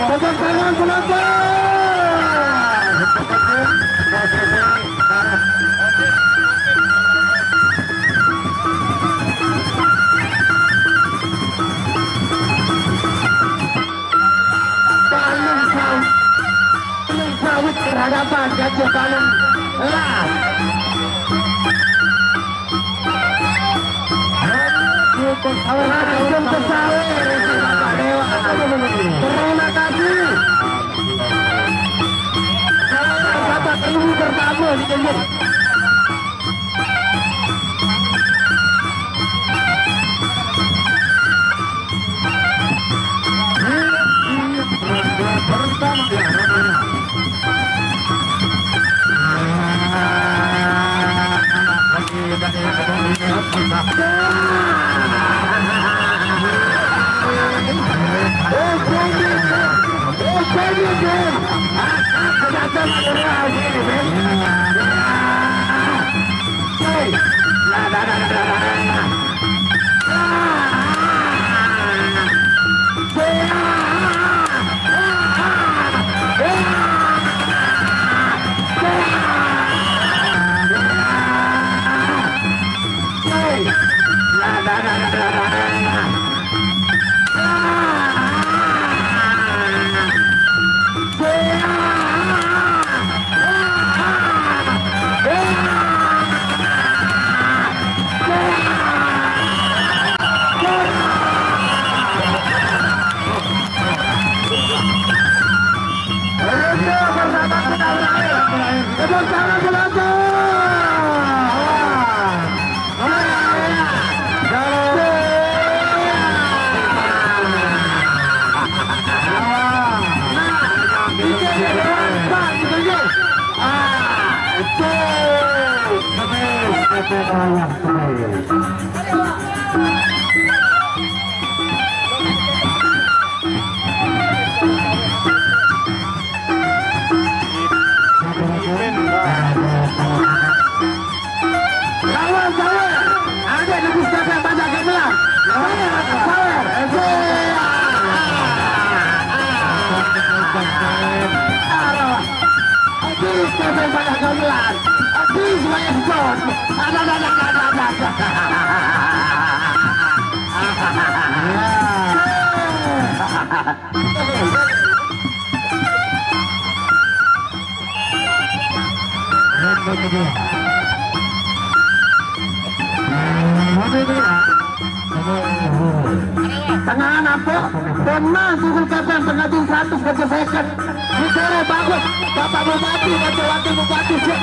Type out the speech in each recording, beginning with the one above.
Tepuk tangan penonton. Paling sawit berhadapan Gajah Paling Las. Langsung ke sawit Bapak Dewa. Terima kasih. Kata ibu pertama di Jember. Tengah nampok teman Google Kapten pengadil 100 gajah second bicara bagus Bapak Bupati Bapak Wakil Bupati siap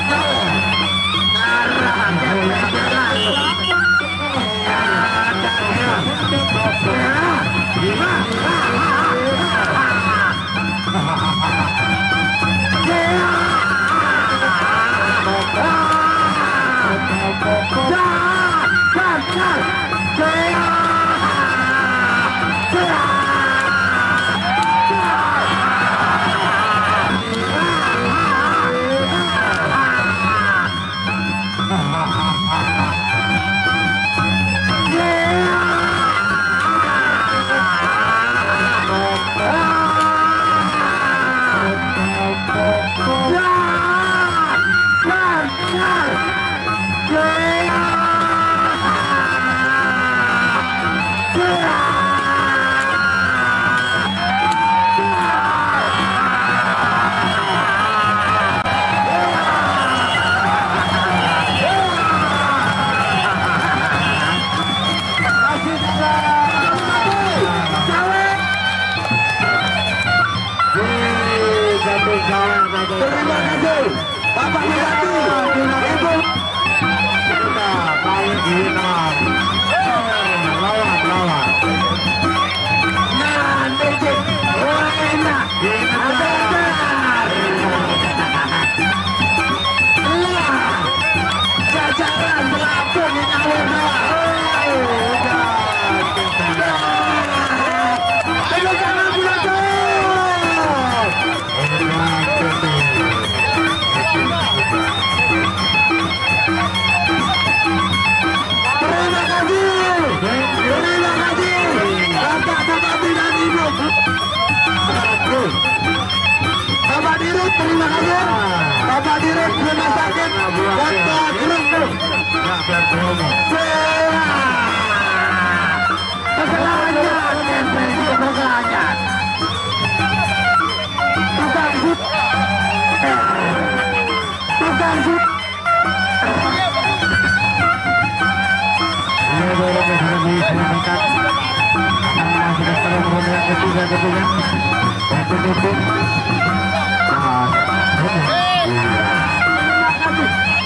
Bapak Bupati, Ibu. Terima kasih.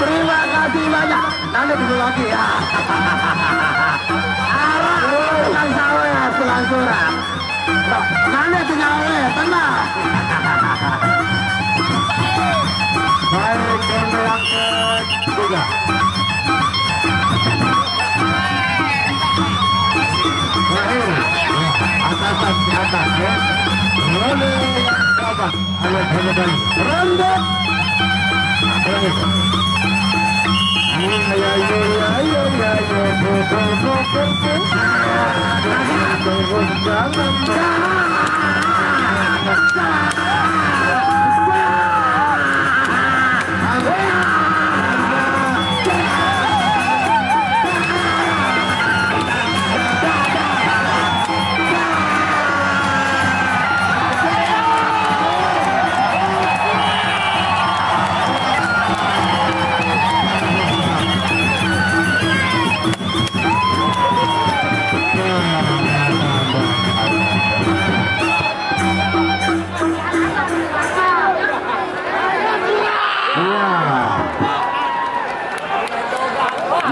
Terima kasih banyak. Nanti dulu lagi ya. Arah sawe selangsuran. Nanti tinggal tenang. Baik, yang ketiga. Atasan di atas ya. Ronde apa? Ayo kembali. Ronde.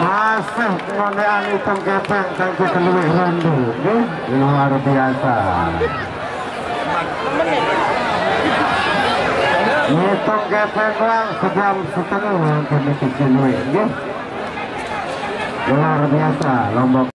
Masih pengondean hitam kepeng tangki seluruh ronde, luar biasa. Hitam kepeng lang sejam setengah untuk seluruh, luar biasa Lombok.